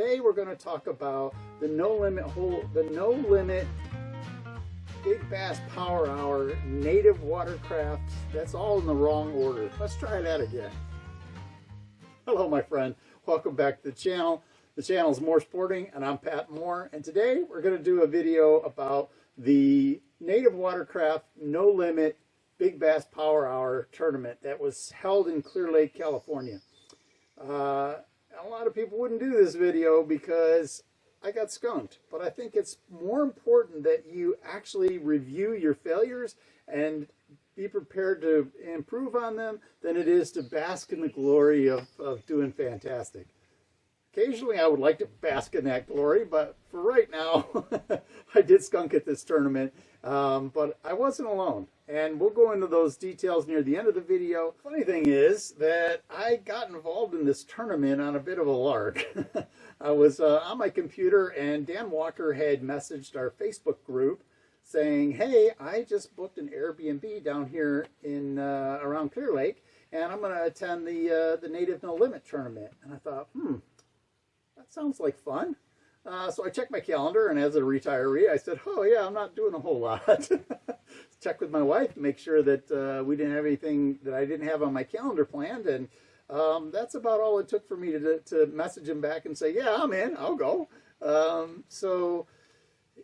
today we're going to talk about the No Limit Big Bass Power Hour native watercraft. That's all in the wrong order. Let's try that again. Hello, my friend. Welcome back to the channel. The channel is More Sporting, and I'm Pat Moore. And today we're going to do a video about the native watercraft No Limit Big Bass Power Hour tournament that was held in Clear Lake, California. A lot of people wouldn't do this video because I got skunked, but I think it's more important that you actually review your failures and be prepared to improve on them than it is to bask in the glory of doing fantastic. Occasionally I would like to bask in that glory, but for right now, I did skunk at this tournament, but I wasn't alone. And we'll go into those details near the end of the video. Funny thing is that I got involved in this tournament on a bit of a lark. I was on my computer and Dan Walker had messaged our Facebook group saying, hey, I just booked an Airbnb down here in around Clear Lake, and I'm going to attend the Native No Limit tournament. And I thought, that sounds like fun. So I checked my calendar, and as a retiree, I said, oh yeah, I'm not doing a whole lot. Check with my wife to make sure that we didn't have anything that I didn't have on my calendar planned, and that's about all it took for me to message him back and say, yeah, I'm in, I'll go. So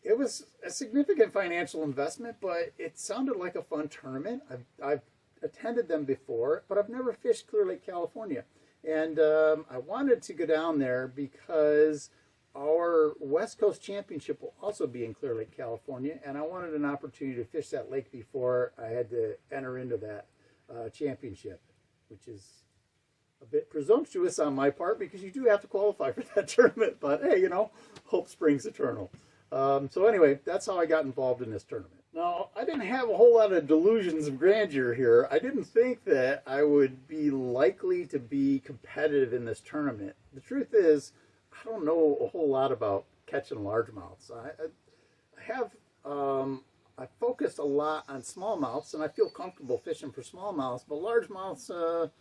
it was a significant financial investment, but it sounded like a fun tournament. I've attended them before, but I've never fished Clear Lake, California. And I wanted to go down there because our West Coast Championship will also be in Clear Lake, California, and I wanted an opportunity to fish that lake before I had to enter into that championship, which is a bit presumptuous on my part because you do have to qualify for that tournament, but hey, you know, hope springs eternal. So anyway, that's how I got involved in this tournament. Now, I didn't have a whole lot of delusions of grandeur here. I didn't think that I would be likely to be competitive in this tournament. The truth is, I don't know a whole lot about catching largemouths. I focused a lot on smallmouths, and I feel comfortable fishing for smallmouths, but largemouths, a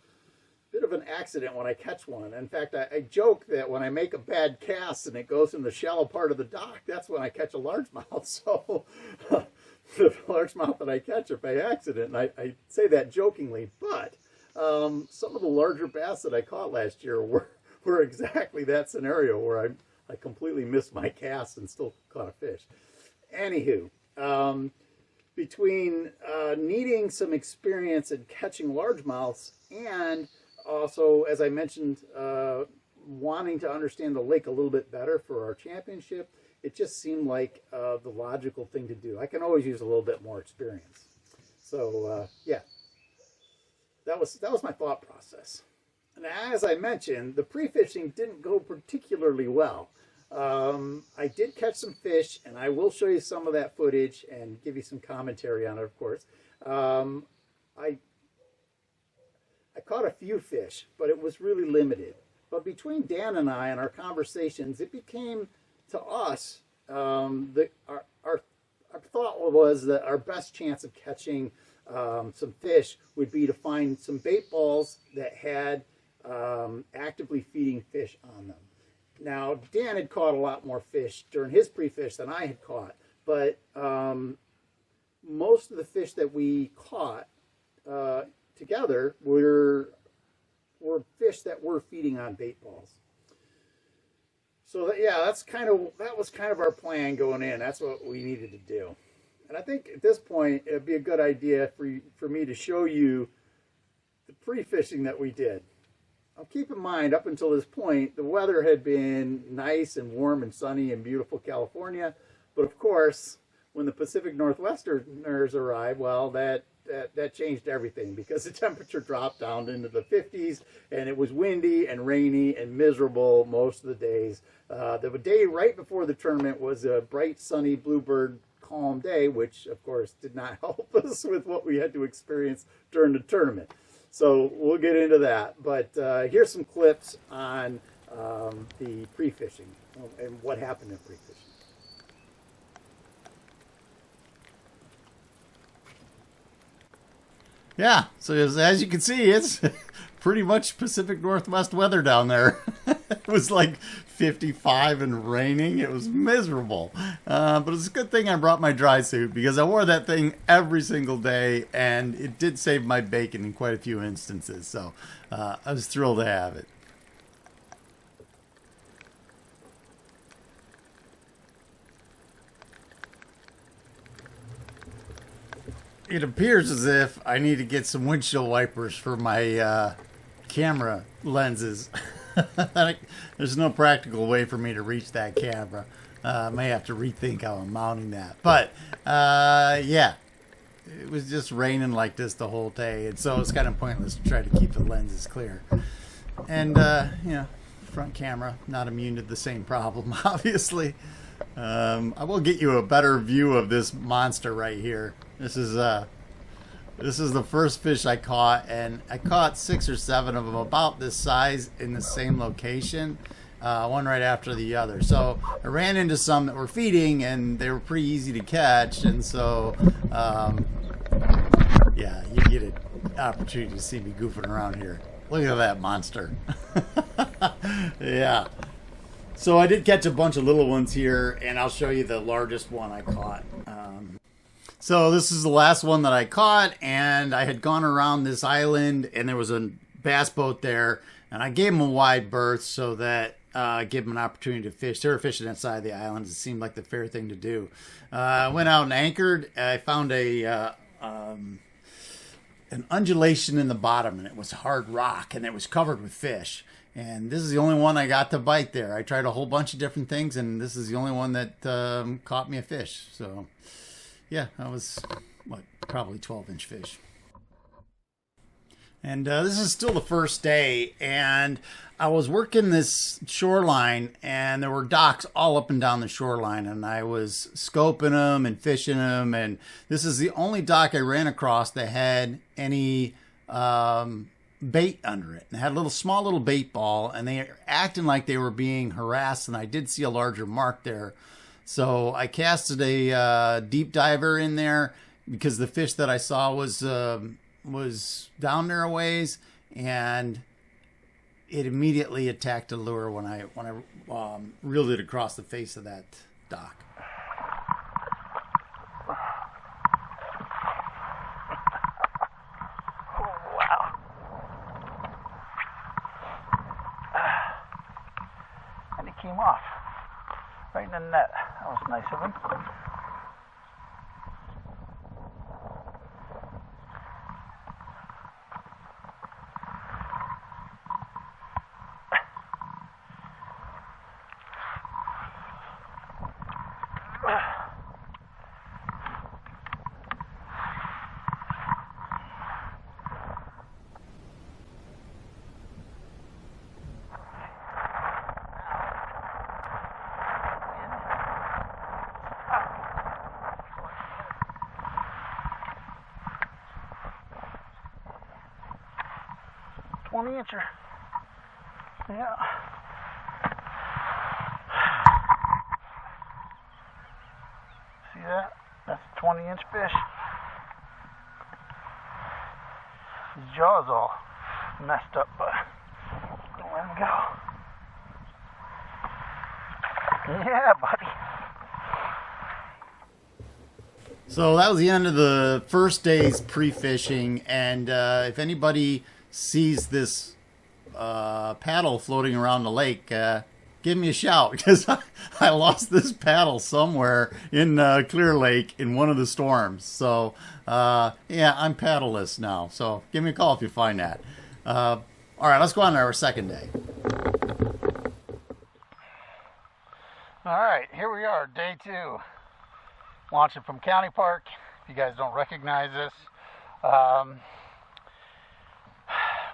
bit of an accident when I catch one. In fact, I joke that when I make a bad cast and it goes in the shallow part of the dock, that's when I catch a largemouth. So the largemouth that I catch are by accident, and I say that jokingly, but some of the larger bass that I caught last year were exactly that scenario where I completely missed my cast and still caught a fish. Anywho, between needing some experience in catching largemouths and also, as I mentioned, wanting to understand the lake a little bit better for our championship, it just seemed like the logical thing to do. I can always use a little bit more experience. So yeah, that was my thought process. And as I mentioned, the pre-fishing didn't go particularly well. I did catch some fish, and I will show you some of that footage and give you some commentary on it, of course. I caught a few fish, but it was really limited. But between Dan and I and our conversations, it became to us, our thought was that our best chance of catching some fish would be to find some bait balls that had actively feeding fish on them. Now, Dan had caught a lot more fish during his pre-fish than I had caught, but most of the fish that we caught together were fish that were feeding on bait balls. So yeah, that was kind of our plan going in. That's what we needed to do. And I think at this point it'd be a good idea for me to show you the pre-fishing that we did. Now keep in mind, up until this point, the weather had been nice and warm and sunny in beautiful California. But of course, when the Pacific Northwesterners arrived, well, that changed everything because the temperature dropped down into the 50s and it was windy and rainy and miserable most of the days. The day right before the tournament was a bright, sunny, bluebird, calm day, which of course did not help us with what we had to experience during the tournament. So we'll get into that. But here's some clips on the pre-fishing and what happened in pre-fishing. Yeah, so as you can see, it's pretty much Pacific Northwest weather down there. It was like 55 and raining. It was miserable. But it's a good thing I brought my dry suit because I wore that thing every single day, and it did save my bacon in quite a few instances. So I was thrilled to have it. It appears as if I need to get some windshield wipers for my camera lenses. There's no practical way for me to reach that camera. I may have to rethink how I'm mounting that. But yeah, it was just raining like this the whole day, and so it's kind of pointless to try to keep the lenses clear. And you know, front camera not immune to the same problem, obviously. I will get you a better view of this monster right here. This is the first fish I caught, and I caught 6 or 7 of them about this size in the same location, one right after the other. So I ran into some that were feeding, and they were pretty easy to catch, and so yeah, you get an opportunity to see me goofing around here. Look at that monster. Yeah. So I did catch a bunch of little ones here, and I'll show you the largest one I caught. So this is the last one that I caught, and I had gone around this island, and there was a bass boat there, and I gave them a wide berth so that give them an opportunity to fish. They were fishing outside the island. It seemed like the fair thing to do. I went out and anchored. I found an undulation in the bottom, and it was hard rock, and it was covered with fish. And this is the only one I got to bite there. I tried a whole bunch of different things, and this is the only one that caught me a fish. So, yeah, that was, what, probably 12-inch fish. And this is still the first day, and I was working this shoreline, and there were docks all up and down the shoreline, and I was scoping them and fishing them, and this is the only dock I ran across that had any bait under it. And it had a small little bait ball, and they were acting like they were being harassed, and I did see a larger mark there. So I casted a deep diver in there because the fish that I saw was down there a ways, and it immediately attacked the lure when I reeled it across the face of that dock. Came off right in the net. That was nice of him. Incher. Yeah. See that? That's a 20-inch fish. His jaw's all messed up, but don't let him go. Yeah, buddy. So that was the end of the first day's pre-fishing, and if anybody sees this paddle floating around the lake, give me a shout, because I lost this paddle somewhere in Clear Lake in one of the storms. So yeah, I'm paddleless now, so give me a call if you find that. All right, let's go on to our second day. All right, here we are, day 2, launching from County Park. If you guys don't recognize this,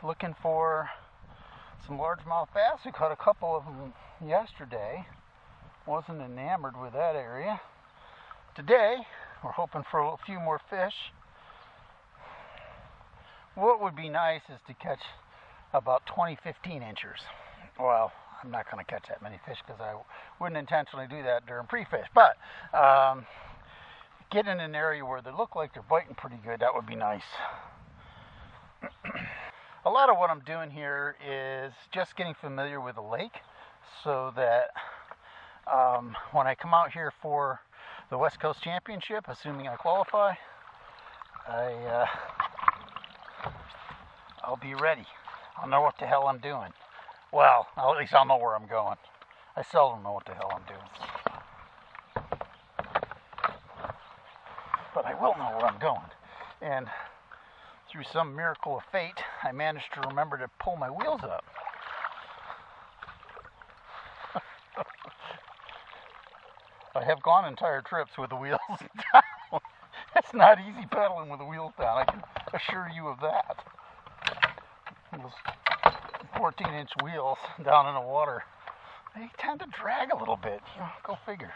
looking for some largemouth bass. We caught a couple of them yesterday. Wasn't enamored with that area. Today, we're hoping for a few more fish. What would be nice is to catch about 20, 15 inchers. Well, I'm not going to catch that many fish because I wouldn't intentionally do that during pre-fish. But get in an area where they look like they're biting pretty good. That would be nice. a lot of what I'm doing here is just getting familiar with the lake so that when I come out here for the West Coast Championship, assuming I qualify, I'll be ready. I'll know what the hell I'm doing. Well, at least I'll know where I'm going. I seldom know what the hell I'm doing. But I will know where I'm going. And through some miracle of fate, I managed to remember to pull my wheels up. I have gone entire trips with the wheels down. It's not easy pedaling with the wheels down, I can assure you of that. Those 14-inch wheels down in the water, they tend to drag a little bit. You know, go figure.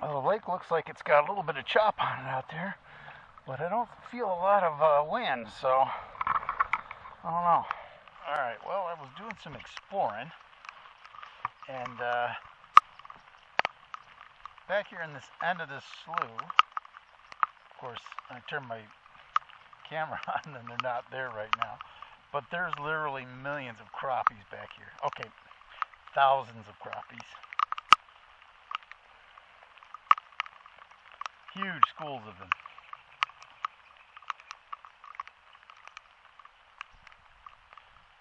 Well, the lake looks like it's got a little bit of chop on it out there, but I don't feel a lot of wind, so I don't know. Alright, well, I was doing some exploring, and back here in this end of this slough, of course, I turned my camera on and they're not there right now, but there's literally millions of crappies back here. Okay, thousands of crappies. Huge schools of them.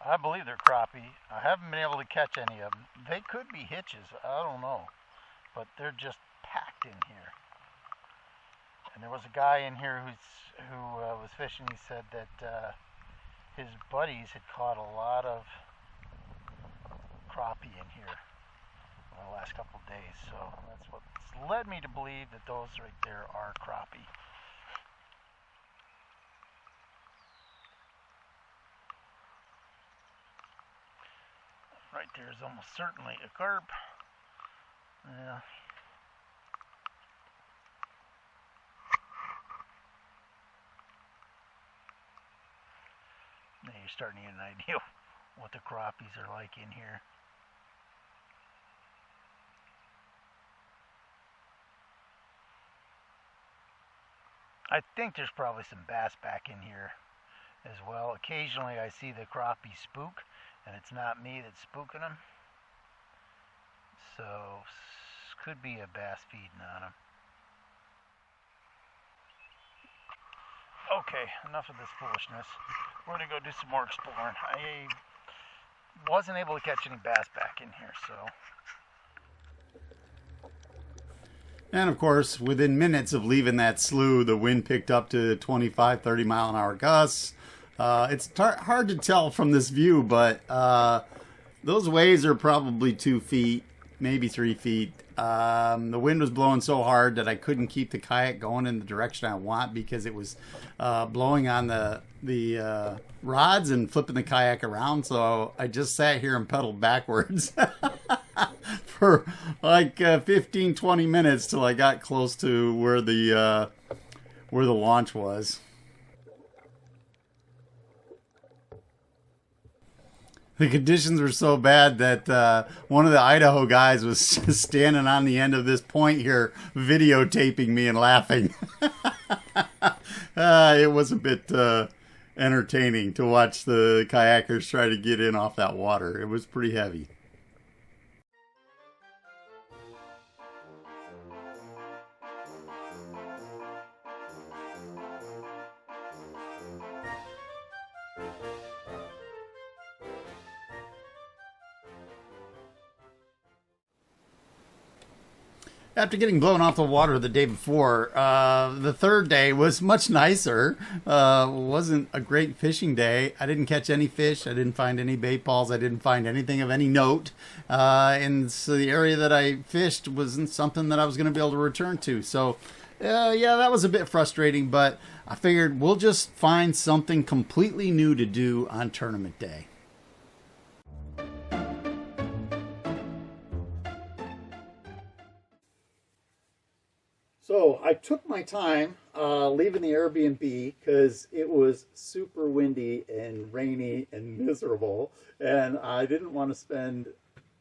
I believe they're crappie. I haven't been able to catch any of them. They could be hitches, I don't know, but they're just packed in here. And there was a guy in here who was fishing. He said that his buddies had caught a lot of crappie in here the last couple of days. So that's what's led me to believe that those right there are crappie. Right there is almost certainly a carp. Yeah. Now you're starting to get an idea of what the crappies are like in here. I think there's probably some bass back in here as well. Occasionally I see the crappie spook, and it's not me that's spooking them. So, could be a bass feeding on them. Okay, enough of this foolishness. We're going to go do some more exploring. I wasn't able to catch any bass back in here, so. And of course, within minutes of leaving that slough, the wind picked up to 25, 30 mile an hour gusts. It's hard to tell from this view, but those waves are probably 2 feet, maybe 3 feet. The wind was blowing so hard that I couldn't keep the kayak going in the direction I want because it was blowing on the rods and flipping the kayak around. So I just sat here and pedaled backwards for like 15, 20 minutes till I got close to where the launch was. The conditions were so bad that one of the Idaho guys was just standing on the end of this point here videotaping me and laughing. It was a bit entertaining to watch the kayakers try to get in off that water. It was pretty heavy. After getting blown off the water the day before, the third day was much nicer. Wasn't a great fishing day. I didn't catch any fish. I didn't find any bait balls. I didn't find anything of any note. And so the area that I fished wasn't something that I was going to be able to return to. So, yeah, that was a bit frustrating. But I figured we'll just find something completely new to do on tournament day. So I took my time leaving the Airbnb because it was super windy and rainy and miserable, and I didn't want to spend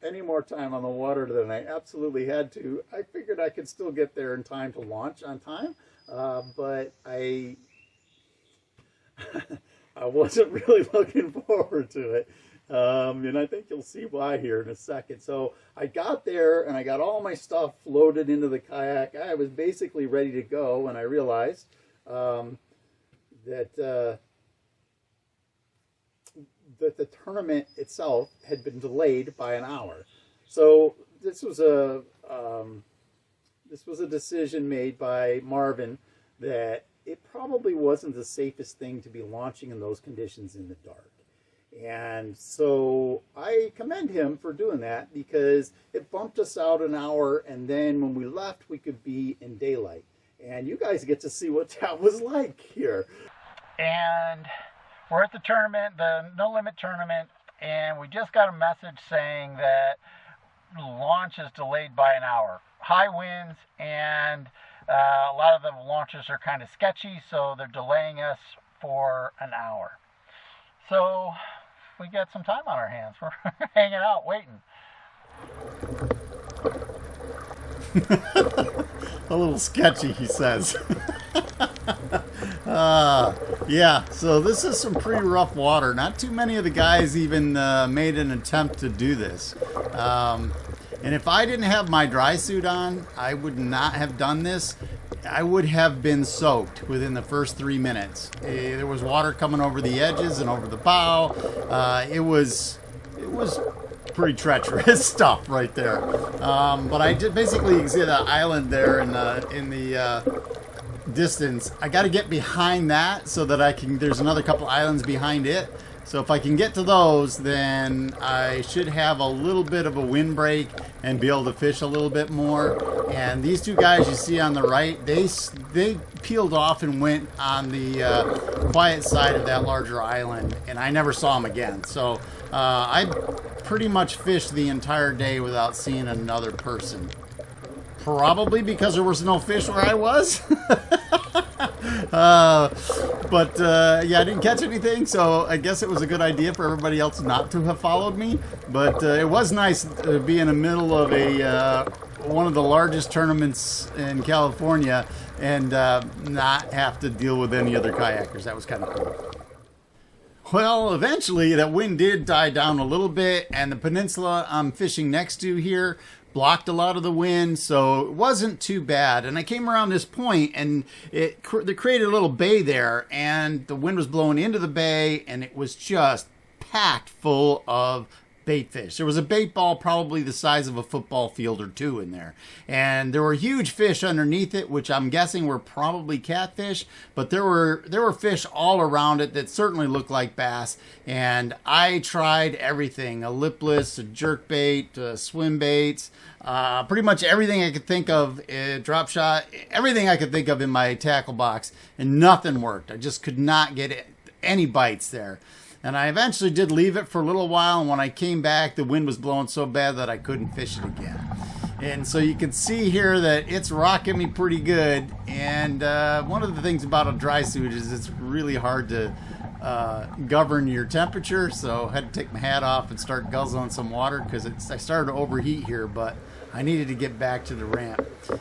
any more time on the water than I absolutely had to. I figured I could still get there in time to launch on time, but I wasn't really looking forward to it. And I think you'll see why here in a second. So I got there and I got all my stuff loaded into the kayak. I was basically ready to go, and I realized that the tournament itself had been delayed by an hour. So this was a decision made by Marvin that it probably wasn't the safest thing to be launching in those conditions in the dark. And so I commend him for doing that, because it bumped us out an hour, and then when we left, we could be in daylight. And you guys get to see what that was like here. And we're at the tournament, the No Limit tournament, and we just got a message saying that launch is delayed by an hour. High winds, and a lot of the launches are kind of sketchy, so they're delaying us for an hour. So we got some time on our hands. We're hanging out, waiting. A little sketchy, he says. Yeah, so this is some pretty rough water. Not too many of the guys even made an attempt to do this. And if I didn't have my dry suit on, I would not have done this. I would have been soaked within the first 3 minutes. There was water coming over the edges and over the bow. It was pretty treacherous stuff right there. But I did basically see the island there in the distance. I got to get behind that so that I can. There's another couple islands behind it. So if I can get to those, then I should have a little bit of a windbreak and be able to fish a little bit more. And these two guys you see on the right, they peeled off and went on the quiet side of that larger island, and I never saw them again. So I pretty much fished the entire day without seeing another person. Probably because there was no fish where I was. But yeah, I didn't catch anything, so I guess it was a good idea for everybody else not to have followed me. But it was nice to be in the middle of one of the largest tournaments in California and not have to deal with any other kayakers. That was kind of cool. Well, eventually that wind did die down a little bit, and the peninsula I'm fishing next to here blocked a lot of the wind, so it wasn't too bad. And I came around this point, and they created a little bay there, and the wind was blowing into the bay, and it was just packed full of bait fish. There was a bait ball probably the size of a football field or two in there, and there were huge fish underneath it, which I'm guessing were probably catfish, but there were fish all around it that certainly looked like bass. And I tried everything: a lipless, a jerkbait, swim baits, pretty much everything I could think of, drop shot, everything I could think of in my tackle box, and nothing worked. I just could not get any bites there. And I eventually did leave it for a little while, and when I came back, the wind was blowing so bad that I couldn't fish it again. And so you can see here that it's rocking me pretty good. And one of the things about a dry suit is it's really hard to govern your temperature. So I had to take my hat off and start guzzling some water, because I started to overheat here, but I needed to get back to the ramp. I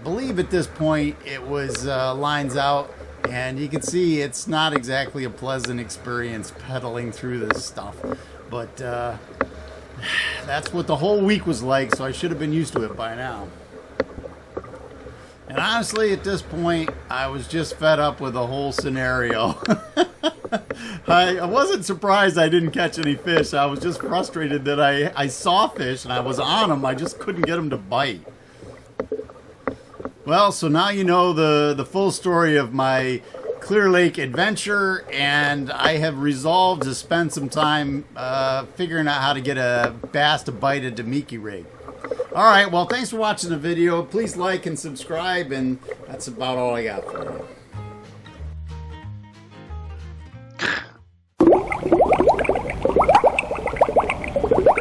believe at this point it was lines out. And you can see it's not exactly a pleasant experience pedaling through this stuff. But that's what the whole week was like, so I should have been used to it by now. And honestly, at this point, I was just fed up with the whole scenario. I wasn't surprised I didn't catch any fish. I was just frustrated that I saw fish and I was on them. I just couldn't get them to bite. Well, so now you know the full story of my Clear Lake adventure, and I have resolved to spend some time figuring out how to get a bass to bite a Damiki rig. All right, well, thanks for watching the video. Please like and subscribe, and that's about all I got for you.